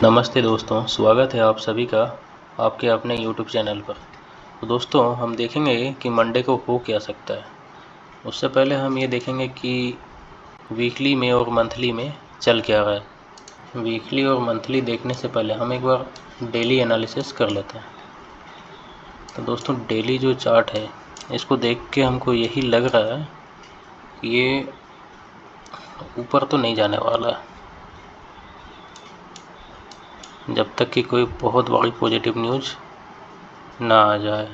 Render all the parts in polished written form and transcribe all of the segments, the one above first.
नमस्ते दोस्तों, स्वागत है आप सभी का आपके अपने यूट्यूब चैनल पर। तो दोस्तों हम देखेंगे कि मंडे को हो क्या सकता है। उससे पहले हम ये देखेंगे कि वीकली में और मंथली में चल क्या रहा है। वीकली और मंथली देखने से पहले हम एक बार डेली एनालिसिस कर लेते हैं। तो दोस्तों डेली जो चार्ट है इसको देख के हमको यही लग रहा है कि ये ऊपर तो नहीं जाने वाला है जब तक कि कोई बहुत बड़ी पॉजिटिव न्यूज़ ना आ जाए।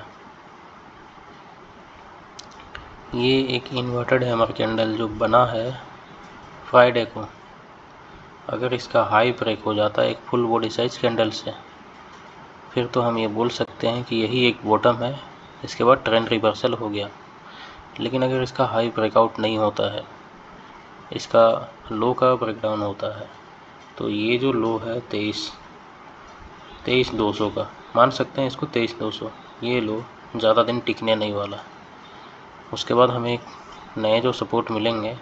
ये एक इन्वर्टेड हैमर कैंडल जो बना है फ्राइडे को, अगर इसका हाई ब्रेक हो जाता है एक फुल बॉडी साइज कैंडल से, फिर तो हम ये बोल सकते हैं कि यही एक बॉटम है। इसके बाद ट्रेंड रिवर्सल हो गया। लेकिन अगर इसका हाई ब्रेकआउट नहीं होता है, इसका लो का ब्रेकडाउन होता है, तो ये जो लो है 23,200 का, मान सकते हैं इसको 23,200, ये लो ज़्यादा दिन टिकने नहीं वाला। उसके बाद हमें एक नए जो सपोर्ट मिलेंगे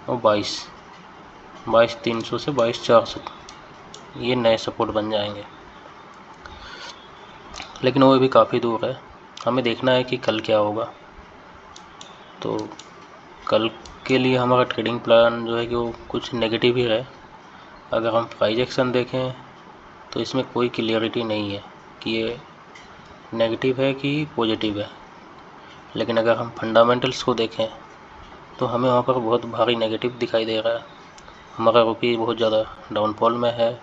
वो 22,300 से 22,400 ये नए सपोर्ट बन जाएंगे। लेकिन वो भी काफ़ी दूर है, हमें देखना है कि कल क्या होगा। तो कल के लिए हमारा ट्रेडिंग प्लान जो है कि वो कुछ नेगेटिव ही है। अगर हम प्राइस एक्शन देखें तो इसमें कोई क्लियरिटी नहीं है कि ये नेगेटिव है कि पॉजिटिव है। लेकिन अगर हम फंडामेंटल्स को देखें तो हमें वहाँ पर बहुत भारी नेगेटिव दिखाई दे रहा है। हमारा रुपये बहुत ज़्यादा डाउनफॉल में है।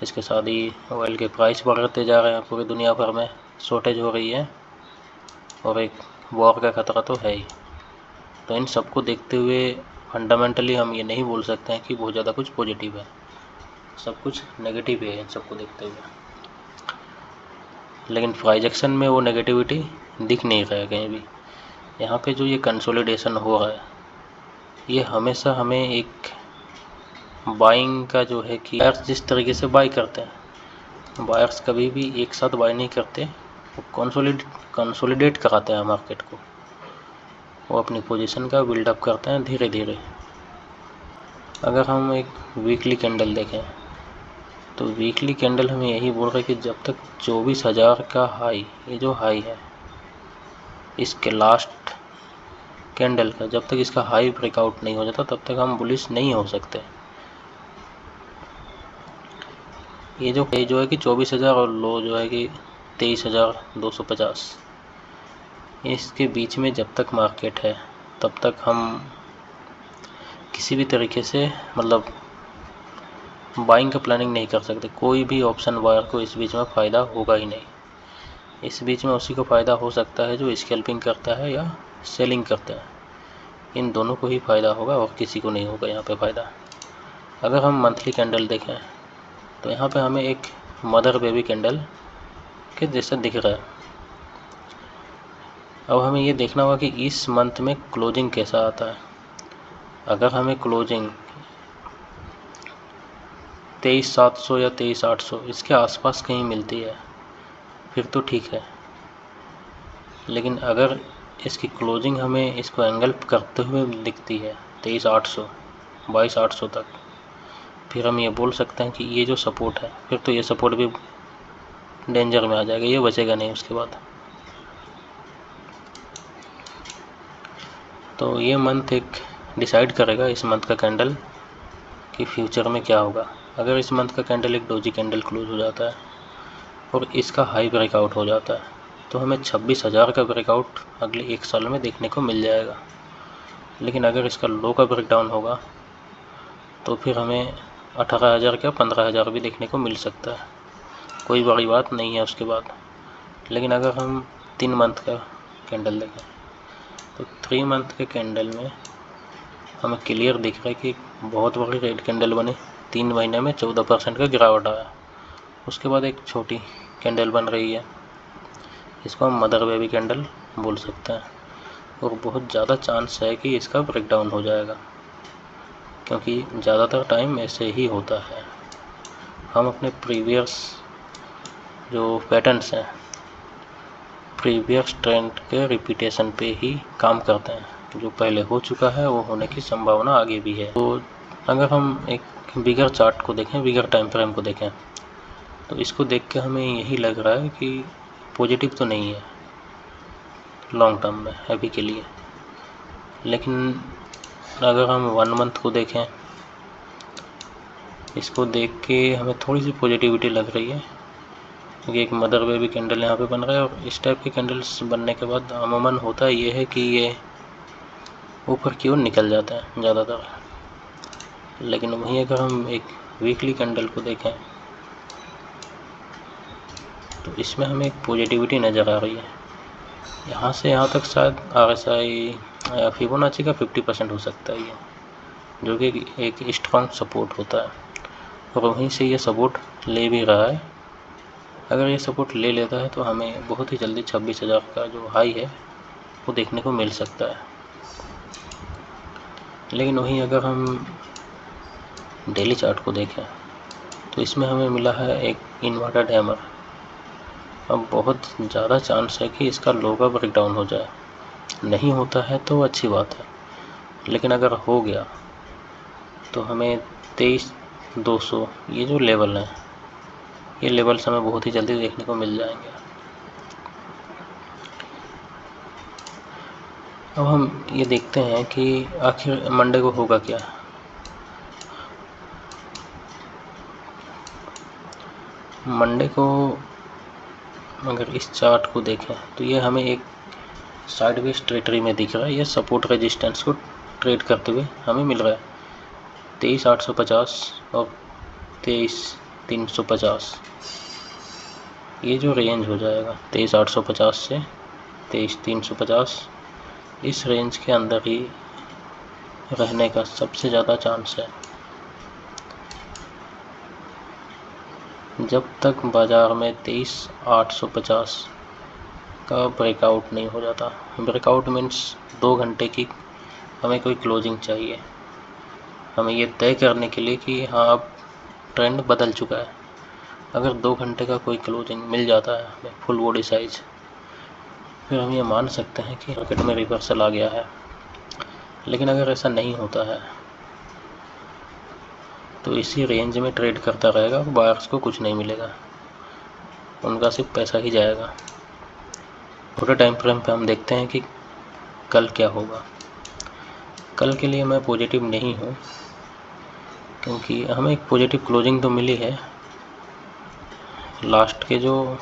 इसके साथ ही ऑयल के प्राइस बढ़ते जा रहे हैं, पूरी दुनिया भर में शॉर्टेज हो रही है और एक वॉर का खतरा तो है ही। तो इन सबको देखते हुए फंडामेंटली हम ये नहीं बोल सकते हैं कि बहुत ज़्यादा कुछ पॉजिटिव है, सब कुछ नेगेटिव है इन सबको देखते हुए। लेकिन प्राइजेक्शन में वो नेगेटिविटी दिख नहीं रहा है कहीं भी। यहाँ पे जो ये कंसोलिडेशन हो रहा है ये हमेशा हमें एक बाइंग का जो है कि बायर्स जिस तरीके से बाई करते हैं, बायर्स कभी भी एक साथ बाई नहीं करते, वो कंसोलिडेट कराते हैं मार्केट को। वो अपनी पोजीशन का बिल्डअप करते हैं धीरे धीरे। अगर हम एक वीकली कैंडल देखें तो वीकली कैंडल हमें यही बोल रहा है कि जब तक 24,000 का हाई, ये जो हाई है इसके लास्ट कैंडल का, जब तक इसका हाई ब्रेकआउट नहीं हो जाता तब तक हम बुलिश नहीं हो सकते। ये जो है कि 24,000 और लो जो है कि 23,250, इसके बीच में जब तक मार्केट है तब तक हम किसी भी तरीके से मतलब बाइंग का प्लानिंग नहीं कर सकते। कोई भी ऑप्शन बायर को इस बीच में फ़ायदा होगा ही नहीं। इस बीच में उसी को फ़ायदा हो सकता है जो स्कैल्पिंग करता है या सेलिंग करता है, इन दोनों को ही फ़ायदा होगा और किसी को नहीं होगा यहाँ पे फ़ायदा। अगर हम मंथली कैंडल देखें तो यहाँ पे हमें एक मदर बेबी कैंडल के जैसा दिख रहा है। अब हमें ये देखना होगा कि इस मंथ में क्लोजिंग कैसा आता है। अगर हमें क्लोजिंग 23,700 या 23,800 इसके आसपास कहीं मिलती है फिर तो ठीक है। लेकिन अगर इसकी क्लोजिंग हमें इसको एंगल करते हुए दिखती है 23,800 22,800 तक, फिर हम ये बोल सकते हैं कि ये जो सपोर्ट है फिर तो ये सपोर्ट भी डेंजर में आ जाएगा, ये बचेगा नहीं उसके बाद। तो ये मंथ एक डिसाइड करेगा इस मंथ का कैंडल कि फ्यूचर में क्या होगा। अगर इस मंथ का कैंडल एक डोजी कैंडल क्लोज हो जाता है और इसका हाई ब्रेकआउट हो जाता है तो हमें 26,000 का ब्रेकआउट अगले एक साल में देखने को मिल जाएगा। लेकिन अगर इसका लो का ब्रेकडाउन होगा तो फिर हमें 18,000 का 15,000 भी देखने को मिल सकता है, कोई बड़ी बात नहीं है उसके बाद। लेकिन अगर हम 3 मंथ का कैंडल देखें तो 3 मंथ के कैंडल में हमें क्लियर दिख रहा है कि बहुत बड़ी रेड कैंडल बनी, 3 महीने में 14% का गिरावट आया। उसके बाद एक छोटी कैंडल बन रही है, इसको हम मदर बेबी कैंडल बोल सकते हैं, और बहुत ज़्यादा चांस है कि इसका ब्रेकडाउन हो जाएगा, क्योंकि ज़्यादातर टाइम ऐसे ही होता है। हम अपने प्रीवियस जो पैटर्न्स हैं, प्रीवियस ट्रेंड के रिपीटेशन पे ही काम करते हैं। जो पहले हो चुका है वो होने की संभावना आगे भी है। तो अगर हम एक बिगर चार्ट को देखें, बिगर टाइम फ्रेम को देखें, तो इसको देख के हमें यही लग रहा है कि पॉजिटिव तो नहीं है लॉन्ग टर्म में अभी के लिए। लेकिन अगर हम 1 मंथ को देखें, इसको देख के हमें थोड़ी सी पॉजिटिविटी लग रही है, क्योंकि एक मदर बेबी कैंडल यहाँ पे बन रहा है। और इस टाइप के कैंडल्स बनने के बाद अमूमन होता ये है कि ये ऊपर की ओर निकल जाता है ज़्यादातर। लेकिन वहीं अगर हम एक वीकली कैंडल को देखें, तो इसमें हमें एक पॉजिटिविटी नज़र आ रही है। यहाँ से यहाँ तक शायद RSI फिबोनाची का 50% हो सकता है ये, जो कि एक स्ट्रॉन्ग सपोर्ट होता है। और वहीं से ये सपोर्ट ले भी रहा है। अगर ये सपोर्ट ले लेता है तो हमें बहुत ही जल्दी 26,000 का जो हाई है वो देखने को मिल सकता है। लेकिन वहीं अगर हम डेली चार्ट को देखें, तो इसमें हमें मिला है एक इन्वर्टेड हैमर। अब बहुत ज़्यादा चांस है कि इसका लो का ब्रेकडाउन हो जाए। नहीं होता है तो अच्छी बात है, लेकिन अगर हो गया तो हमें 23,200 ये जो लेवल हैं, ये लेवल्स हमें बहुत ही जल्दी देखने को मिल जाएंगे। अब हम ये देखते हैं कि आखिर मंडे को होगा क्या। मंडे को अगर इस चार्ट को देखें, तो ये हमें एक साइडवेज टेरिटरी में दिख रहा है। ये सपोर्ट रेजिस्टेंस को ट्रेड करते हुए हमें मिल रहा है 23,850 और 23,350। ये जो रेंज हो जाएगा 23,850 से 23,350, इस रेंज के अंदर ही रहने का सबसे ज़्यादा चांस है। जब तक बाज़ार में 23,850 का ब्रेकआउट नहीं हो जाता। ब्रेकआउट मीन्स 2 घंटे की हमें कोई क्लोजिंग चाहिए, हमें ये तय करने के लिए कि हाँ अब ट्रेंड बदल चुका है। अगर 2 घंटे का कोई क्लोजिंग मिल जाता है हमें फुल बॉडी साइज, फिर हम ये मान सकते हैं कि मार्केट में रिवर्सल आ गया है। लेकिन अगर ऐसा नहीं होता है तो इसी रेंज में ट्रेड करता रहेगा और बायर्स को कुछ नहीं मिलेगा, उनका सिर्फ पैसा ही जाएगा। छोटे टाइम फ्रेम पे हम देखते हैं कि कल क्या होगा। कल के लिए मैं पॉजिटिव नहीं हूँ, क्योंकि हमें एक पॉजिटिव क्लोजिंग तो मिली है। लास्ट के जो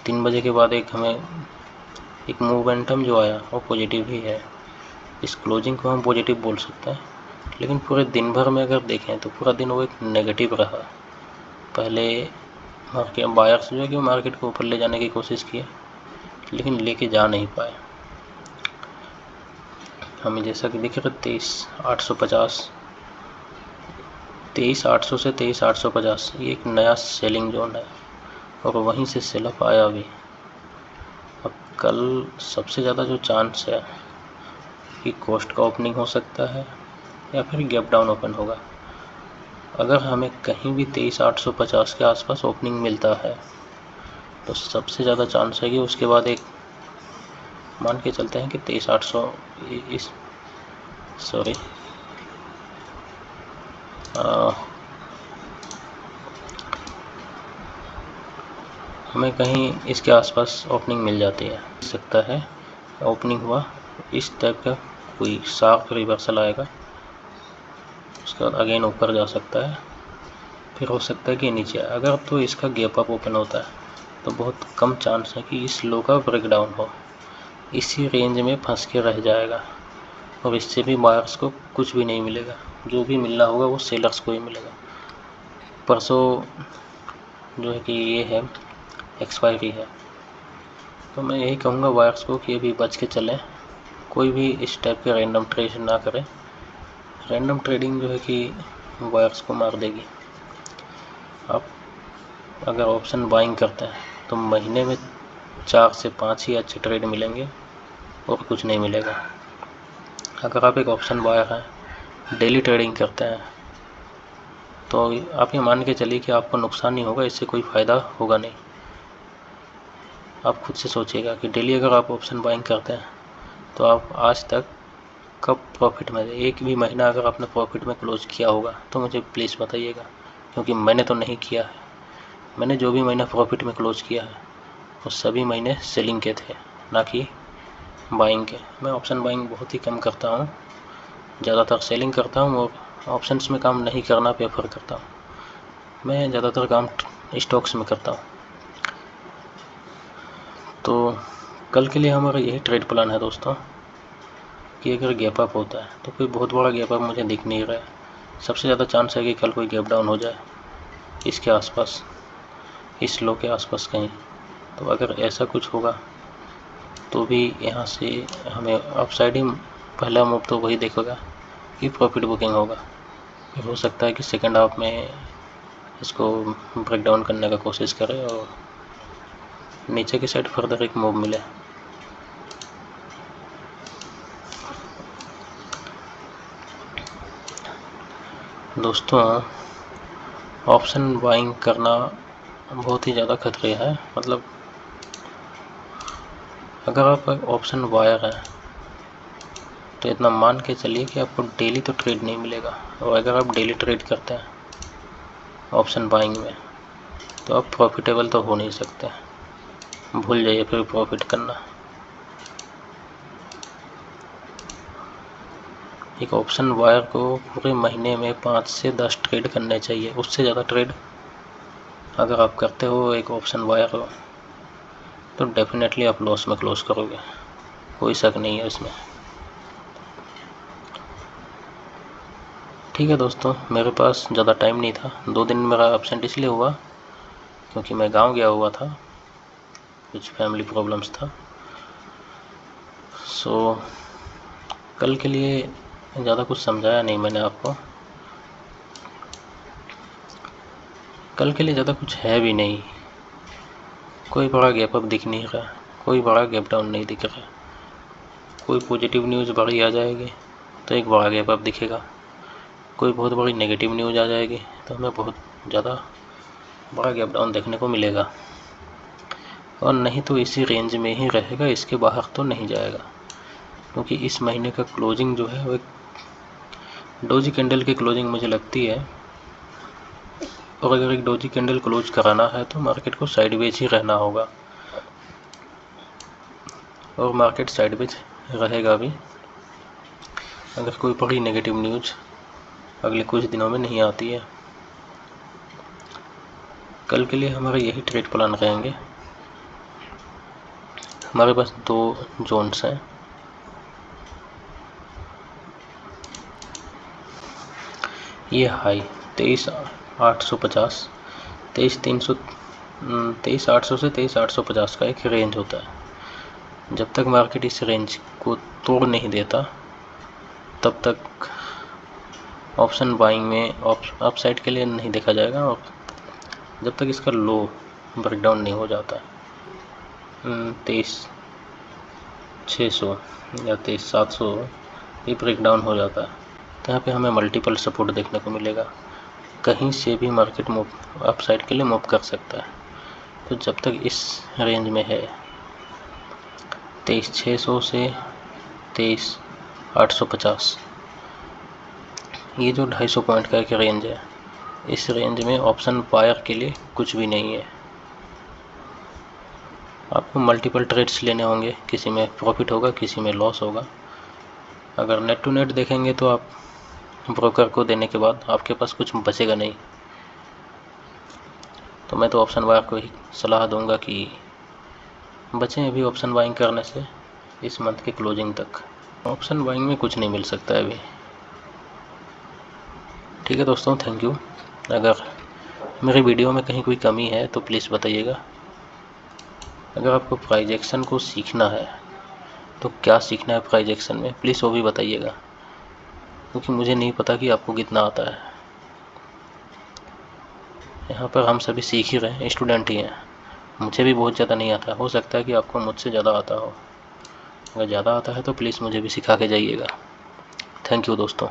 3 बजे के बाद एक हमें एक मोमेंटम जो आया वो पॉजिटिव ही है। इस क्लोजिंग को हम पॉजिटिव बोल सकते हैं। लेकिन पूरे दिन भर में अगर देखें तो पूरा दिन वो एक नेगेटिव रहा। पहले मार्केट बायर्स जो है कि मार्केट को ऊपर ले जाने की कोशिश किए, लेकिन लेके जा नहीं पाए। हमें जैसा कि दिख रहा 23,850, 23,800 से 23,850 ये एक नया सेलिंग जोन है, और वहीं से सेल ऑफ आया भी। अब कल सबसे ज़्यादा जो चांस है कि कोस्ट का ओपनिंग हो सकता है या फिर गैप डाउन ओपन होगा। अगर हमें कहीं भी 23,850 के आसपास ओपनिंग मिलता है तो सबसे ज़्यादा चांस है कि उसके बाद एक मान के चलते हैं कि 23,800 हमें कहीं इसके आसपास ओपनिंग मिल जाती है। सकता है ओपनिंग हुआ, इस टाइप का कोई शार्प रिवर्सल आएगा, उसके बाद अगेन ऊपर जा सकता है, फिर हो सकता है कि नीचे। अगर तो इसका गैप अप ओपन होता है तो बहुत कम चांस है कि इस लो का ब्रेकडाउन हो, इसी रेंज में फंस के रह जाएगा और इससे भी बायर्स को कुछ भी नहीं मिलेगा। जो भी मिलना होगा वो सेलर्स को ही मिलेगा। परसों जो है कि ये है एक्सपायरी है, तो मैं यही कहूँगा बायर्स को कि अभी बच के चलें, कोई भी इस टाइप के रैंडम ट्रेड ना करें। रैंडम ट्रेडिंग जो है कि बायर्स को मार देगी। आप अगर ऑप्शन बाइंग करते हैं तो महीने में 4 से 5 ही अच्छे ट्रेड मिलेंगे और कुछ नहीं मिलेगा। अगर आप एक ऑप्शन बायर हैं, डेली ट्रेडिंग करते हैं, तो आप ये मान के चलिए कि आपको नुकसान नहीं होगा, इससे कोई फ़ायदा होगा नहीं। आप खुद से सोचिएगा कि डेली अगर आप ऑप्शन बाइंग करते हैं तो आप आज तक कब प्रॉफिट में, एक भी महीना अगर आपने प्रॉफिट में क्लोज किया होगा तो मुझे प्लीज़ बताइएगा, क्योंकि मैंने तो नहीं किया है। मैंने जो भी महीना प्रॉफिट में क्लोज किया है वो सभी महीने सेलिंग के थे, ना कि बाइंग के। मैं ऑप्शन बाइंग बहुत ही कम करता हूँ, ज़्यादातर सेलिंग करता हूँ और ऑप्शंस में काम नहीं करना प्रेफर करता हूँ। मैं ज़्यादातर काम स्टॉक्स में करता हूँ। तो कल के लिए हमारा यही ट्रेड प्लान है दोस्तों, कि अगर गैप अप होता है तो कोई बहुत बड़ा गैप अप मुझे दिख नहीं रहा है। सबसे ज़्यादा चांस है कि कल कोई गैप डाउन हो जाए इसके आसपास, इस लो के आसपास कहीं। तो अगर ऐसा कुछ होगा तो भी यहाँ से हमें अपसाइड ही पहला मूव तो वही देखेगा कि प्रॉफिट बुकिंग होगा। फिर हो सकता है कि सेकंड हाफ में इसको ब्रेक डाउन करने का कोशिश करें और नीचे की साइड फर्दर एक मूव मिले। दोस्तों, ऑप्शन बाइंग करना बहुत ही ज़्यादा खतरे है। मतलब अगर आप ऑप्शन बायर है तो इतना मान के चलिए कि आपको डेली तो ट्रेड नहीं मिलेगा, और अगर आप डेली ट्रेड करते हैं ऑप्शन बाइंग में तो आप प्रॉफिटेबल तो हो नहीं सकते। भूल जाइए फिर प्रॉफिट करना। एक ऑप्शन बायर को पूरे महीने में 5 से 10 ट्रेड करने चाहिए। उससे ज़्यादा ट्रेड अगर आप करते हो एक ऑप्शन बायर हो तो डेफिनेटली आप लॉस में क्लोज करोगे, कोई शक नहीं है इसमें। ठीक है दोस्तों, मेरे पास ज़्यादा टाइम नहीं था। 2 दिन मेरा एब्सेंट इसलिए हुआ क्योंकि मैं गांव गया हुआ था, कुछ फैमिली प्रॉब्लम्स था। सो कल के लिए ज़्यादा कुछ समझाया नहीं मैंने आपको। कल के लिए ज़्यादा कुछ है भी नहीं। कोई बड़ा गैप अप दिख नहीं रहा, कोई बड़ा गैप डाउन नहीं दिख रहा। कोई पॉजिटिव न्यूज़ बड़ी आ जाएगी तो एक बड़ा गैप अप दिखेगा, कोई बहुत बड़ी नेगेटिव न्यूज़ आ जाएगी तो हमें बहुत ज़्यादा बड़ा गैप डाउन देखने को मिलेगा, और नहीं तो इसी रेंज में ही रहेगा, इसके बाहर तो नहीं जाएगा। क्योंकि इस महीने का क्लोजिंग जो है वो एक डोजी कैंडल की क्लोजिंग मुझे लगती है, और अगर एक डोजी कैंडल क्लोज कराना है तो मार्केट को साइडवेज ही रहना होगा, और मार्केट साइडवेज रहेगा भी अगर कोई बड़ी नेगेटिव न्यूज़ अगले कुछ दिनों में नहीं आती है। कल के लिए हमारे यही ट्रेड प्लान रहेंगे। हमारे पास 2 जोन्स हैं। ये हाई 23,850, 23,800 से 23,850 का एक रेंज होता है। जब तक मार्केट इस रेंज को तोड़ नहीं देता तब तक ऑप्शन बाइंग में अपसाइड के लिए नहीं देखा जाएगा, और जब तक इसका लो ब्रेकडाउन नहीं हो जाता 23,600 या 23,700 भी ब्रेकडाउन हो जाता है तो यहाँ पे हमें मल्टीपल सपोर्ट देखने को मिलेगा। कहीं से भी मार्केट मूव अपसाइड के लिए मूव कर सकता है। तो जब तक इस रेंज में है 23,600 से 23,850, ये जो 250 पॉइंट का एक रेंज है, इस रेंज में ऑप्शन बायर के लिए कुछ भी नहीं है। आपको मल्टीपल ट्रेड्स लेने होंगे, किसी में प्रॉफिट होगा किसी में लॉस होगा। अगर नेट टू नेट देखेंगे तो आप ब्रोकर को देने के बाद आपके पास कुछ बचेगा नहीं। तो मैं तो ऑप्शन बायर को ही सलाह दूंगा कि बचें अभी ऑप्शन बाइंग करने से इस मंथ के क्लोजिंग तक। ऑप्शन बाइंग में कुछ नहीं मिल सकता है अभी। ठीक है दोस्तों, थैंक यू। अगर मेरे वीडियो में कहीं कोई कमी है तो प्लीज़ बताइएगा। अगर आपको प्राइस एक्शन को सीखना है तो क्या सीखना है प्राइस एक्शन में, प्लीज़ वो भी बताइएगा, क्योंकि मुझे नहीं पता कि आपको कितना आता है। यहाँ पर हम सभी सीख ही रहे हैं, स्टूडेंट ही हैं। मुझे भी बहुत ज़्यादा नहीं आता, हो सकता है कि आपको मुझसे ज़्यादा आता हो। अगर ज़्यादा आता है तो प्लीज़ मुझे भी सिखा के जाइएगा। थैंक यू दोस्तों।